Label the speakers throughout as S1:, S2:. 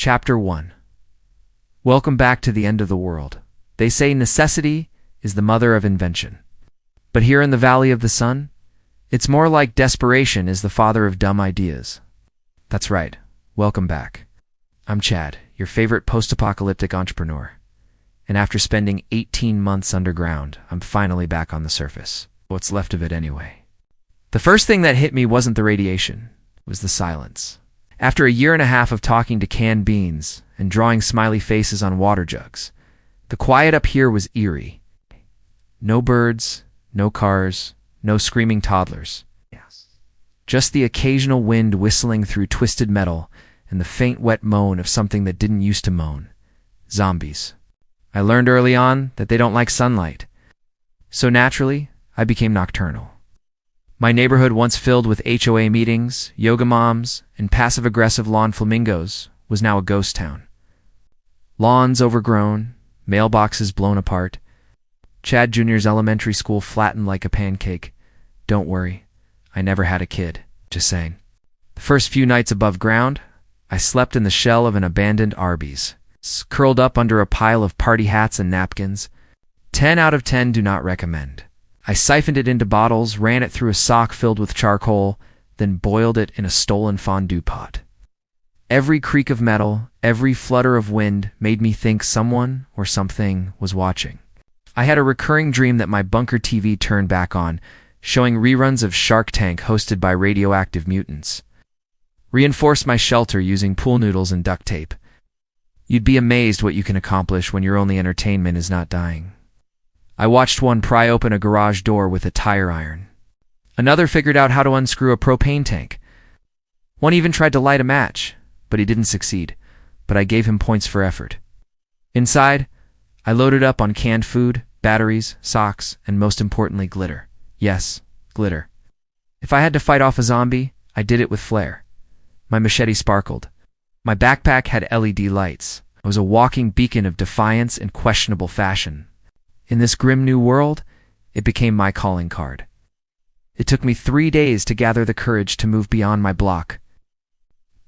S1: Chapter 1. Welcome back to the end of the world. They say necessity is the mother of invention. But here in the Valley of the Sun, it's more like desperation is the father of dumb ideas. That's right. Welcome back. I'm Chad, your favorite post-apocalyptic entrepreneur. And after spending 18 months underground, I'm finally back on the surface. What's left of it anyway. The first thing that hit me wasn't the radiation, it was the silence. After a year and a half of talking to canned beans and drawing smiley faces on water jugs, the quiet up here was eerie. No birds, no cars, no screaming toddlers. Just the occasional wind whistling through twisted metal and the faint wet moan of something that didn't used to moan. Zombies. I learned early on that they don't like sunlight. So naturally, I became nocturnal. My neighborhood, once filled with HOA meetings, yoga moms, and passive-aggressive lawn flamingos, was now a ghost town. Lawns overgrown, mailboxes blown apart. Chad Jr.'s elementary school flattened like a pancake. Don't worry, I never had a kid. Just saying. The first few nights above ground, I slept in the shell of an abandoned Arby's, curled up under a pile of party hats and napkins. 10 out of 10 do not recommend. I siphoned it into bottles, ran it through a sock filled with charcoal, then boiled it in a stolen fondue pot. Every creak of metal, every flutter of wind made me think someone or something was watching. I had a recurring dream that my bunker TV turned back on, showing reruns of Shark Tank hosted by radioactive mutants. Reinforced my shelter using pool noodles and duct tape. You'd be amazed what you can accomplish when your only entertainment is not dying. I watched one pry open a garage door with a tire iron. Another figured out how to unscrew a propane tank. One even tried to light a match, but he didn't succeed, but I gave him points for effort. Inside, I loaded up on canned food, batteries, socks, and most importantly, glitter. Yes, glitter. If I had to fight off a zombie, I did it with flair. My machete sparkled. My backpack had LED lights. I was a walking beacon of defiance and questionable fashion. In this grim new world, it became my calling card. It took me 3 days to gather the courage to move beyond my block.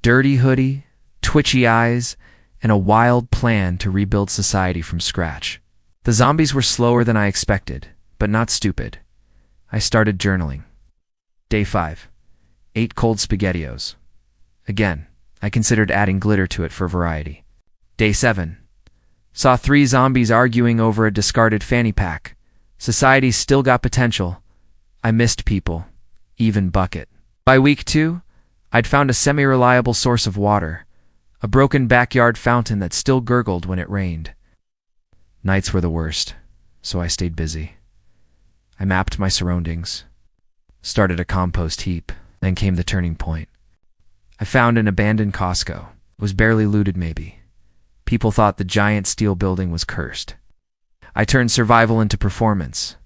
S1: Dirty hoodie, twitchy eyes, and a wild plan to rebuild society from scratch. The zombies were slower than I expected, but not stupid. I started journaling. Day 5. 8 cold SpaghettiOs. Again, I considered adding glitter to it for variety. Day 7. Saw 3 zombies arguing over a discarded fanny pack. Society's still got potential. I missed people. Even bucket. By week 2, I'd found a semi-reliable source of water. A broken backyard fountain that still gurgled when it rained. Nights were the worst, so I stayed busy. I mapped my surroundings. Started a compost heap. Then came the turning point. I found an abandoned Costco. It was barely looted maybe. People thought the giant steel building was cursed. I turned survival into performance.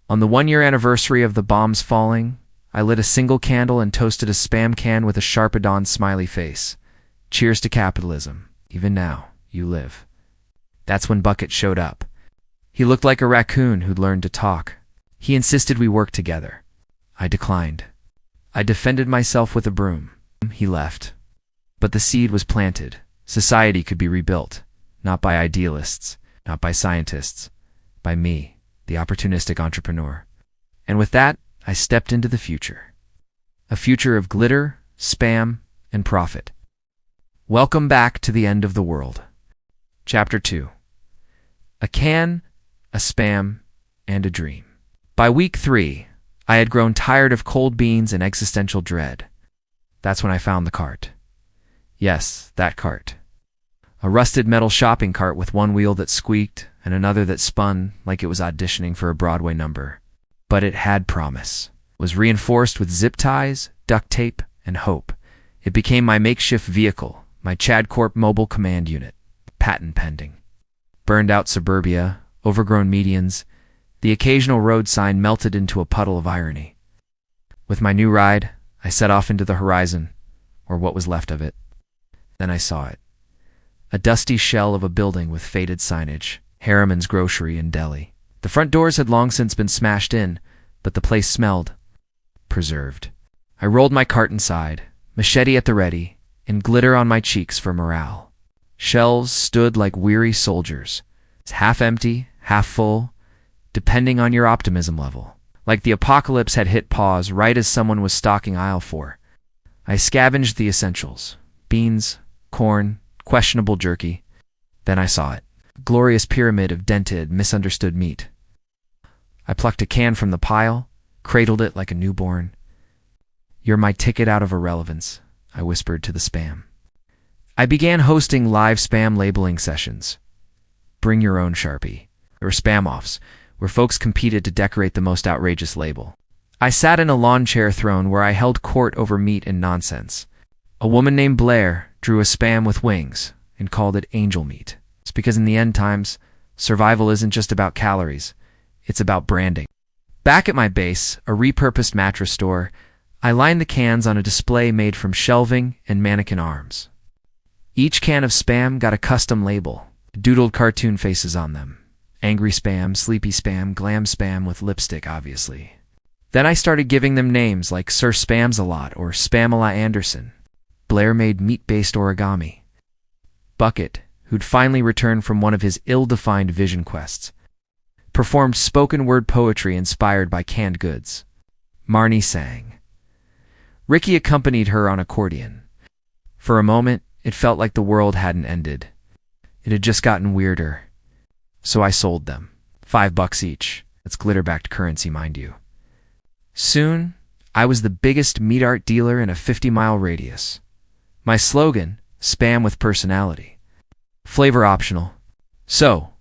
S1: On the 1-year anniversary of the bombs falling, I lit a single candle and toasted a Spam can with a Sharpadon smiley face. Cheers to capitalism. Even now, you live. That's when Bucket showed up. He looked like a raccoon who'd learned to talk. He insisted we work together. I declined. I defended myself with a broom. He left. But the seed was planted. Society could be rebuilt, not by idealists, not by scientists, by me, the opportunistic entrepreneur. And with that, I stepped into the future. A future of glitter, spam, and profit. Welcome back to the end of the world. Chapter 2. A can, a spam, and a dream. By week 3, I had grown tired of cold beans and existential dread. That's when I found the cart. Yes, that cart. A rusted metal shopping cart with one wheel that squeaked and another that spun like it was auditioning for a Broadway number. But it had promise. It was reinforced with zip ties, duct tape, and hope. It became my makeshift vehicle, my Chad Corp mobile command unit. Patent pending. Burned out suburbia, overgrown medians, the occasional road sign melted into a puddle of irony. With my new ride, I set off into the horizon, or what was left of it. Then I saw it. A dusty shell of a building with faded signage, Harriman's Grocery and Deli. The front doors had long since been smashed in, but the place smelled preserved. I rolled my cart inside, machete at the ready, and glitter on my cheeks for morale. Shelves stood like weary soldiers, half empty, half full, depending on your optimism level. Like the apocalypse had hit pause right as someone was stocking aisle 4. I scavenged the essentials: beans, corn, questionable jerky. Then I saw it. A glorious pyramid of dented, misunderstood meat. I plucked a can from the pile, cradled it like a newborn. "You're my ticket out of irrelevance," I whispered to the spam. I began hosting live spam labeling sessions. Bring your own Sharpie. There were spam-offs, where folks competed to decorate the most outrageous label. I sat in a lawn chair throne where I held court over meat and nonsense. A woman named Blair drew a spam with wings and called it angel meat. It's because in the end times, survival isn't just about calories, it's about branding. Back at my base, a repurposed mattress store, I lined the cans on a display made from shelving and mannequin arms. Each can of spam got a custom label, doodled cartoon faces on them. Angry spam, sleepy spam, glam spam with lipstick, obviously. Then I started giving them names like Sir Spams-a-Lot or Spamela Anderson. Blair made meat-based origami. Bucket, who'd finally returned from one of his ill-defined vision quests, performed spoken-word poetry inspired by canned goods. Marnie sang. Ricky accompanied her on accordion. For a moment, it felt like the world hadn't ended. It had just gotten weirder. So I sold them. $5 each. That's glitter-backed currency, mind you. Soon, I was the biggest meat art dealer in a 50-mile radius. My slogan, spam with personality. Flavor optional. So,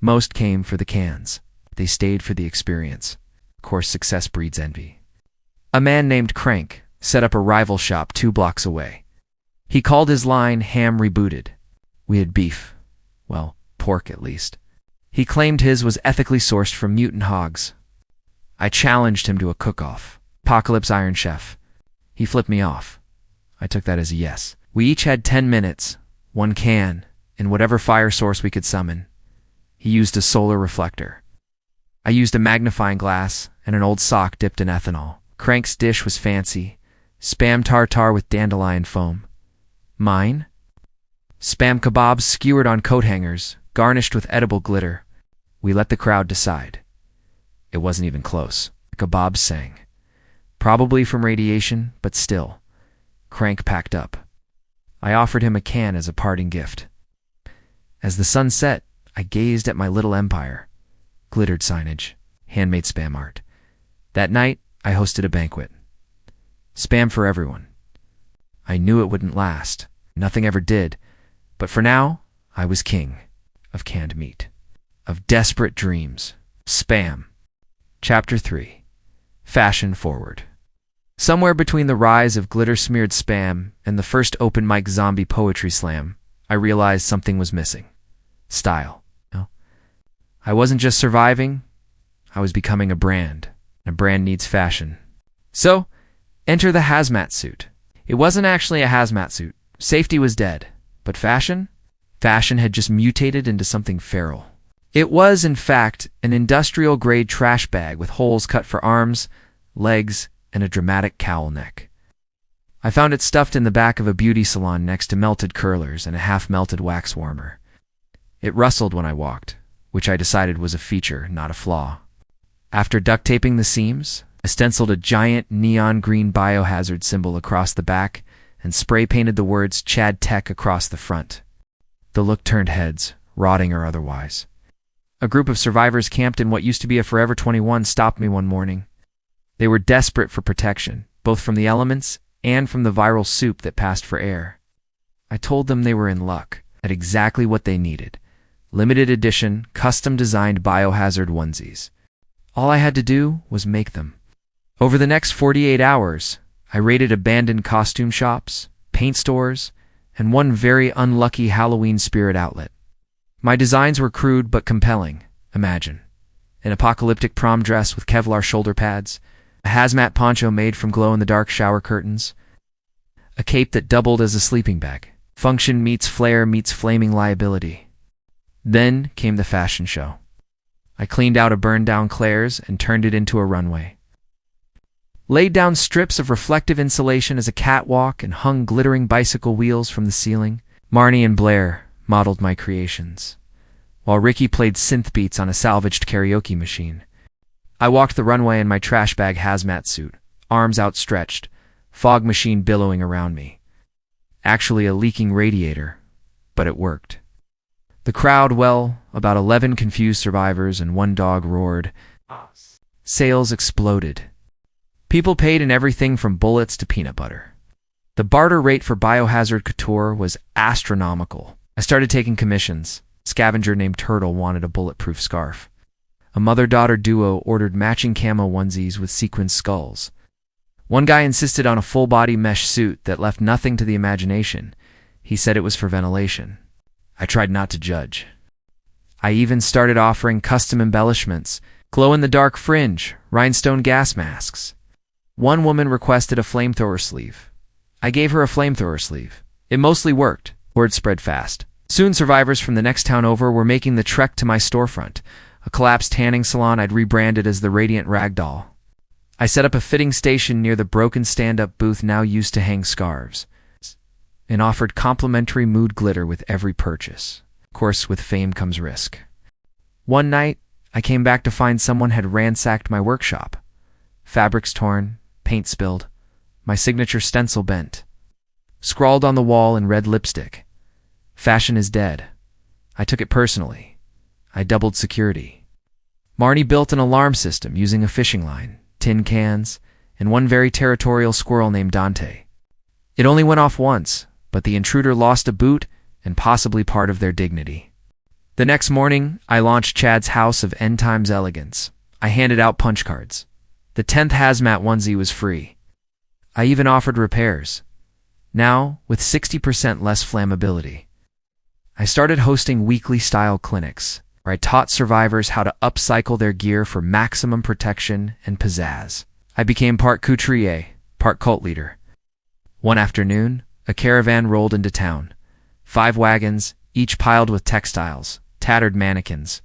S1: most came for the cans. They stayed for the experience. Of course, success breeds envy. A man named Crank set up a rival shop 2 blocks away. He called his line Ham Rebooted. We had beef. Well, pork at least. He claimed his was ethically sourced from mutant hogs. I challenged him to a cook-off. Apocalypse Iron Chef. He flipped me off. I took that as a yes. We each had 10 minutes, 1 can, and whatever fire source we could summon. He used a solar reflector. I used a magnifying glass and an old sock dipped in ethanol. Crank's dish was fancy. Spam tartare with dandelion foam. Mine? Spam kebabs skewered on coat hangers, garnished with edible glitter. We let the crowd decide. It wasn't even close. The kebabs sang. Probably from radiation, but still. Crank packed up. I offered him a can as a parting gift. As the sun set, I gazed at my little empire. Glittered signage, handmade spam art. That night, I hosted a banquet. Spam for everyone. I knew it wouldn't last. Nothing ever did. But for now, I was king of canned meat, of desperate dreams. Spam. Chapter 3. Fashion Forward. Somewhere between the rise of glitter-smeared spam and the first open mic zombie poetry slam, I realized something was missing. Style. No. I wasn't just surviving, I was becoming a brand. A brand needs fashion. So, enter the hazmat suit. It wasn't actually a hazmat suit. Safety was dead. But fashion? Fashion had just mutated into something feral. It was, in fact, an industrial-grade trash bag with holes cut for arms, legs, and a dramatic cowl neck. I found it stuffed in the back of a beauty salon next to melted curlers and a half-melted wax warmer. It rustled when I walked, which I decided was a feature, not a flaw. After duct taping the seams, I stenciled a giant neon green biohazard symbol across the back and spray-painted the words Chad Tech across the front. The look turned heads, rotting or otherwise. A group of survivors camped in what used to be a Forever 21 stopped me one morning. They were desperate for protection, both from the elements and from the viral soup that passed for air. I told them they were in luck, had exactly what they needed. Limited edition, custom-designed biohazard onesies. All I had to do was make them. Over the next 48 hours, I raided abandoned costume shops, paint stores, and one very unlucky Halloween spirit outlet. My designs were crude but compelling. Imagine. An apocalyptic prom dress with Kevlar shoulder pads, a hazmat poncho made from glow-in-the-dark shower curtains, a cape that doubled as a sleeping bag. Function meets flair meets flaming liability. Then came the fashion show. I cleaned out a burned-down Claire's and turned it into a runway. laid down strips of reflective insulation as a catwalk, and hung glittering bicycle wheels from the ceiling. Marnie and Blair modeled my creations, while Ricky played synth beats on a salvaged karaoke machine. I walked the runway in my trash bag hazmat suit, arms outstretched, fog machine billowing around me. Actually a leaking radiator, but it worked. The crowd, well, about 11 confused survivors and one dog roared. Sales exploded. People paid in everything from bullets to peanut butter. The barter rate for biohazard couture was astronomical. I started taking commissions. A scavenger named Turtle wanted a bulletproof scarf. A mother-daughter duo ordered matching camo onesies with sequined skulls. One guy insisted on a full-body mesh suit that left nothing to the imagination. He said it was for ventilation. I tried not to judge. I even started offering custom embellishments, glow-in-the-dark fringe, rhinestone gas masks. One woman requested a flamethrower sleeve. I gave her a flamethrower sleeve. It mostly worked. Word spread fast. Soon survivors from the next town over were making the trek to my storefront, a collapsed tanning salon I'd rebranded as the Radiant Ragdoll. I set up a fitting station near the broken stand-up booth now used to hang scarves, and offered complimentary mood glitter with every purchase. Of course, with fame comes risk. One night, I came back to find someone had ransacked my workshop. Fabrics torn, paint spilled, my signature stencil bent. Scrawled on the wall in red lipstick. Fashion is dead. I took it personally. I doubled security. Marnie built an alarm system using a fishing line, tin cans, and one very territorial squirrel named Dante. It only went off once, but the intruder lost a boot and possibly part of their dignity. The next morning, I launched Chad's House of End Times Elegance. I handed out punch cards. The 10th hazmat onesie was free. I even offered repairs. Now, with 60% less flammability. I started hosting weekly style clinics, where I taught survivors how to upcycle their gear for maximum protection and pizzazz. I became part couturier, part cult leader. One afternoon, a caravan rolled into town. 5 wagons, each piled with textiles, tattered mannequins,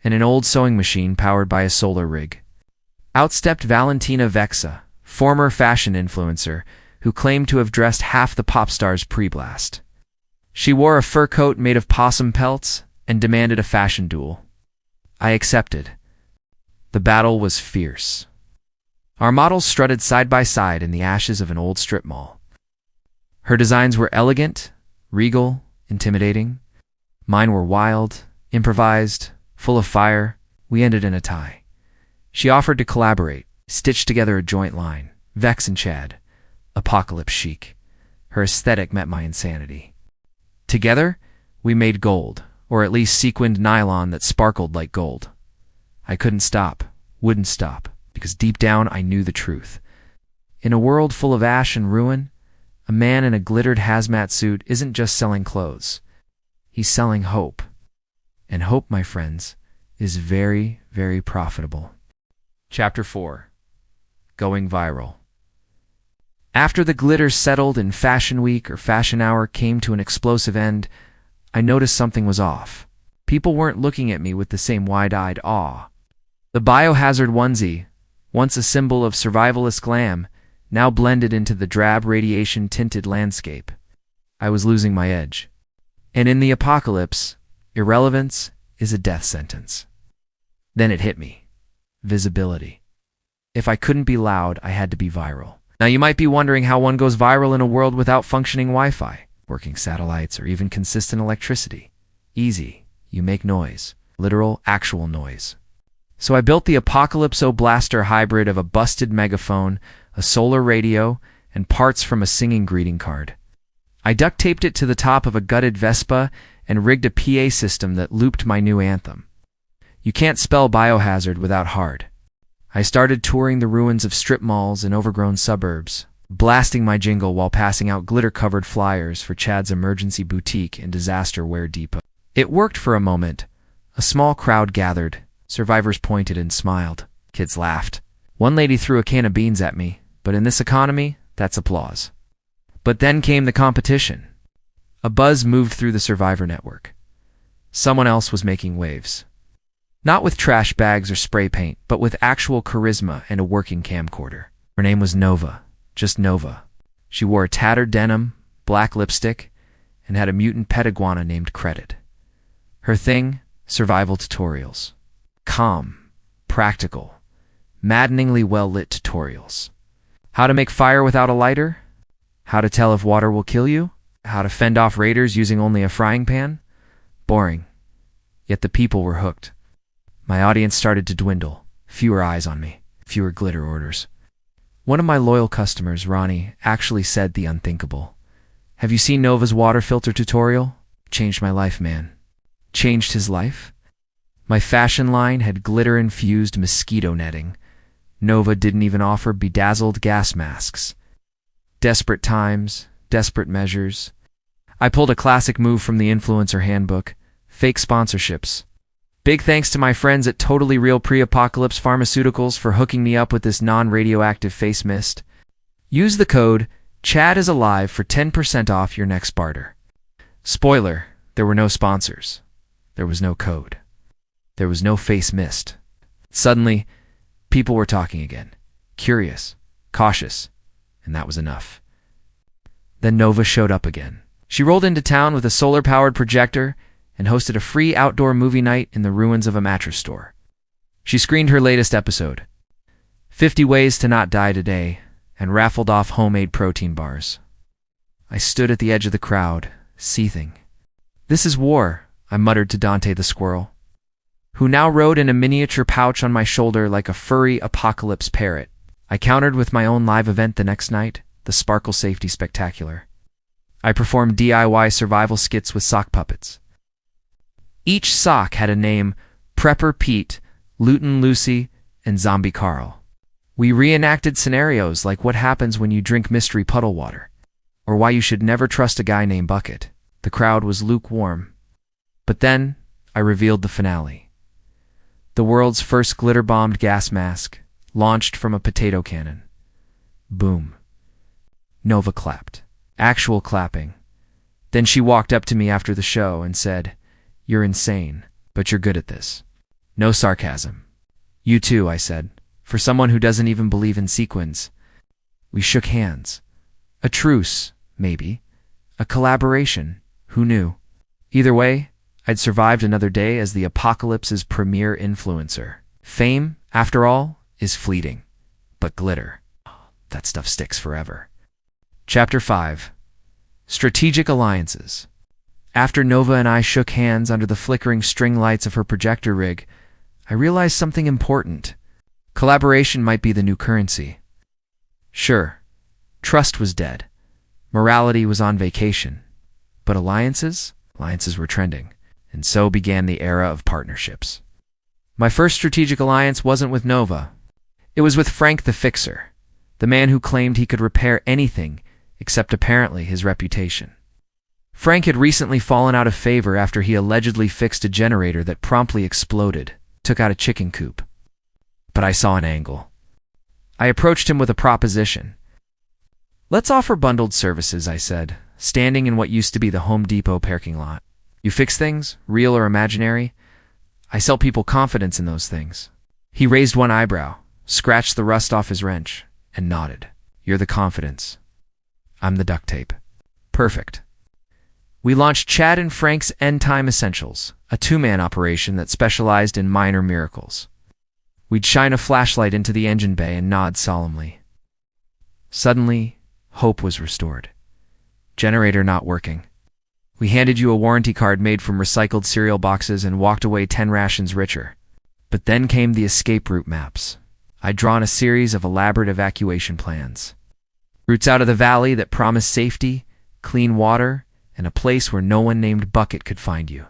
S1: and an old sewing machine powered by a solar rig. Out stepped Valentina Vexa, former fashion influencer, who claimed to have dressed half the pop stars pre-blast. She wore a fur coat made of possum pelts and demanded a fashion duel. I accepted. The battle was fierce. Our models strutted side by side in the ashes of an old strip mall. Her designs were elegant, regal, intimidating. Mine were wild, improvised, full of fire. We ended in a tie. She offered to collaborate, stitch together a joint line. Vex and Chad. Apocalypse chic. Her aesthetic met my insanity. Together, we made gold, or at least sequined nylon that sparkled like gold. I couldn't stop, wouldn't stop, because deep down I knew the truth. In a world full of ash and ruin, a man in a glittered hazmat suit isn't just selling clothes. He's selling hope. And hope, my friends, is very, very profitable. Chapter 4. Going Viral. After the glitter settled and Fashion Week or Fashion Hour came to an explosive end, I noticed something was off. People weren't looking at me with the same wide-eyed awe. The biohazard onesie, once a symbol of survivalist glam, now blended into the drab radiation-tinted landscape. I was losing my edge. And in the apocalypse, irrelevance is a death sentence. Then it hit me. Visibility. If I couldn't be loud, I had to be viral. Now you might be wondering how one goes viral in a world without functioning Wi-Fi, working satellites, or even consistent electricity. Easy. You make noise. Literal, actual noise. So I built the Apocalypso Blaster hybrid of a busted megaphone, a solar radio, and parts from a singing greeting card. I duct-taped it to the top of a gutted Vespa and rigged a PA system that looped my new anthem. You can't spell biohazard without hard. I started touring the ruins of strip malls and overgrown suburbs, blasting my jingle while passing out glitter-covered flyers for Chad's emergency boutique and disaster wear depot. It worked for a moment. A small crowd gathered. Survivors pointed and smiled. Kids laughed. One lady threw a can of beans at me, but in this economy, that's applause. But then came the competition. A buzz moved through the survivor network. Someone else was making waves. Not with trash bags or spray paint, but with actual charisma and a working camcorder. Her name was Nova, just Nova. She wore a tattered denim, black lipstick, and had a mutant pet iguana named Credit. Her thing? Survival tutorials. Calm, practical, maddeningly well-lit tutorials. How to make fire without a lighter? How to tell if water will kill you? How to fend off raiders using only a frying pan? Boring. Yet the people were hooked. My audience started to dwindle. Fewer eyes on me, fewer glitter orders. One of my loyal customers, Ronnie, actually said the unthinkable. "Have you seen Nova's water filter tutorial? Changed my life, man." Changed his life? My fashion line had glitter-infused mosquito netting. Nova didn't even offer bedazzled gas masks. Desperate times, desperate measures. I pulled a classic move from the influencer handbook: fake sponsorships. Big thanks to my friends at Totally Real Pre-Apocalypse Pharmaceuticals for hooking me up with this non-radioactive face mist. Use the code CHADISALIVE for 10% off your next barter. Spoiler, there were no sponsors. There was no code. There was no face mist. Suddenly, people were talking again. Curious, cautious, and that was enough. Then Nova showed up again. She rolled into town with a solar-powered projector and hosted a free outdoor movie night in the ruins of a mattress store. She screened her latest episode, 50 Ways to Not Die Today, and raffled off homemade protein bars. I stood at the edge of the crowd, seething. "This is war," I muttered to Dante the squirrel, who now rode in a miniature pouch on my shoulder like a furry apocalypse parrot. I countered with my own live event the next night, the Sparkle Safety Spectacular. I performed DIY survival skits with sock puppets. Each sock had a name: Prepper Pete, Luton Lucy, and Zombie Carl. We reenacted scenarios like what happens when you drink mystery puddle water, or why you should never trust a guy named Bucket. The crowd was lukewarm. But then, I revealed the finale. The world's first glitter-bombed gas mask, launched from a potato cannon. Boom. Nova clapped. Actual clapping. Then she walked up to me after the show and said, "You're insane, but you're good at this." No sarcasm. "You too," I said, "for someone who doesn't even believe in sequins." We shook hands. A truce, maybe. A collaboration. Who knew? Either way, I'd survived another day as the apocalypse's premier influencer. Fame, after all, is fleeting. But glitter, that stuff sticks forever. Chapter 5. Strategic Alliances. After Nova and I shook hands under the flickering string lights of her projector rig, I realized something important. Collaboration might be the new currency. Sure, trust was dead. Morality was on vacation. But alliances? Alliances were trending. And so began the era of partnerships. My first strategic alliance wasn't with Nova. It was with Frank the Fixer, the man who claimed he could repair anything except apparently his reputation. Frank had recently fallen out of favor after he allegedly fixed a generator that promptly exploded, took out a chicken coop. But I saw an angle. I approached him with a proposition. "Let's offer bundled services," I said, standing in what used to be the Home Depot parking lot. "You fix things, real or imaginary. I sell people confidence in those things." He raised one eyebrow, scratched the rust off his wrench, and nodded. "You're the confidence. I'm the duct tape." Perfect. We launched Chad and Frank's End Time Essentials, a two-man operation that specialized in minor miracles. We'd shine a flashlight into the engine bay and nod solemnly. Suddenly, hope was restored. Generator not working. We handed you a warranty card made from recycled cereal boxes and walked away 10 rations richer. But then came the escape route maps. I'd drawn a series of elaborate evacuation plans. Routes out of the valley that promised safety, clean water, and a place where no one named Bucket could find you.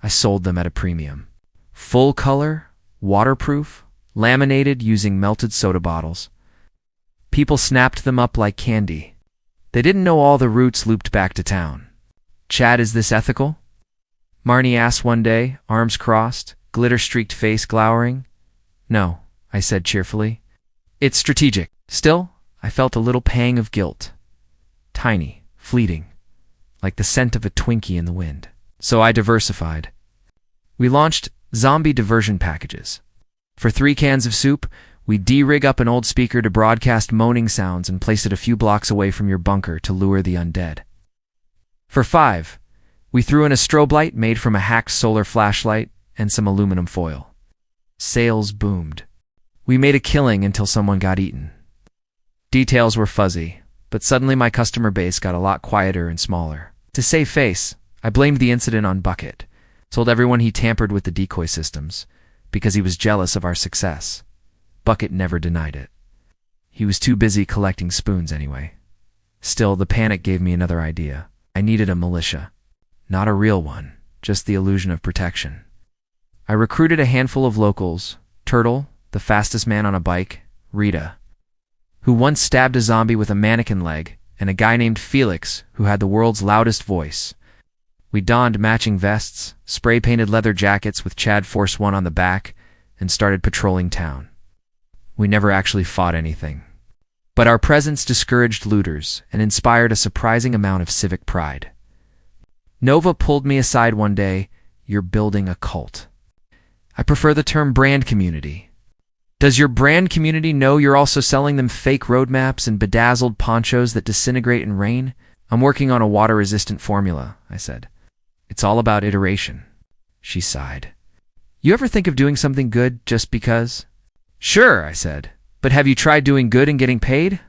S1: I sold them at a premium. Full color, waterproof, laminated using melted soda bottles. People snapped them up like candy. They didn't know all the routes looped back to town. "Chad, is this ethical?" Marnie asked one day, arms crossed, glitter-streaked face glowering. "No," I said cheerfully. "It's strategic." Still, I felt a little pang of guilt. Tiny, fleeting, like the scent of a Twinkie in the wind. So I diversified. We launched zombie diversion packages. For 3 cans of soup, We de-rig up an old speaker to broadcast moaning sounds and place it a few blocks away from your bunker to lure the undead. For 5, we threw in a strobe light made from a hacked solar flashlight and some aluminum foil. Sales boomed. We made a killing until someone got eaten. Details were fuzzy, but suddenly my customer base got a lot quieter and smaller. To save face, I blamed the incident on Bucket, told everyone he tampered with the decoy systems, because he was jealous of our success. Bucket never denied it. He was too busy collecting spoons anyway. Still, the panic gave me another idea. I needed a militia. Not a real one, just the illusion of protection. I recruited a handful of locals, Turtle, the fastest man on a bike, Rita, who once stabbed a zombie with a mannequin leg, and a guy named Felix, who had the world's loudest voice. We donned matching vests, spray-painted leather jackets with Chad Force 1 on the back, and started patrolling town. We never actually fought anything. But our presence discouraged looters and inspired a surprising amount of civic pride. Nova pulled me aside one day. "You're building a cult." I prefer the term brand community. Does your brand community know you're also selling them fake roadmaps and bedazzled ponchos that disintegrate in rain? "I'm working on a water-resistant formula," I said. "It's all about iteration." She sighed. "You ever think of doing something good just because?" "Sure," I said. "But have you tried doing good and getting paid?"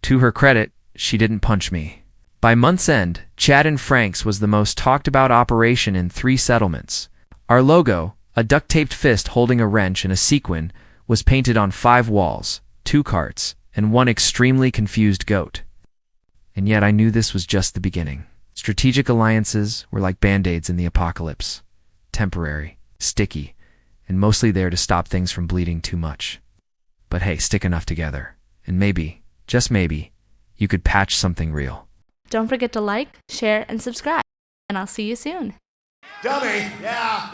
S1: To her credit, she didn't punch me. By month's end, Chad and Frank's was the most talked-about operation in 3 settlements. Our logo, a duct-taped fist holding a wrench and a sequin, was painted on 5 walls, 2 carts, and 1 extremely confused goat. And yet I knew this was just the beginning. Strategic alliances were like band-aids in the apocalypse. Temporary, sticky, and mostly there to stop things from bleeding too much. But hey, stick enough together, and maybe, just maybe, you could patch something real.
S2: Don't forget to like, share, and subscribe, and I'll see you soon.
S3: Dummy, yeah.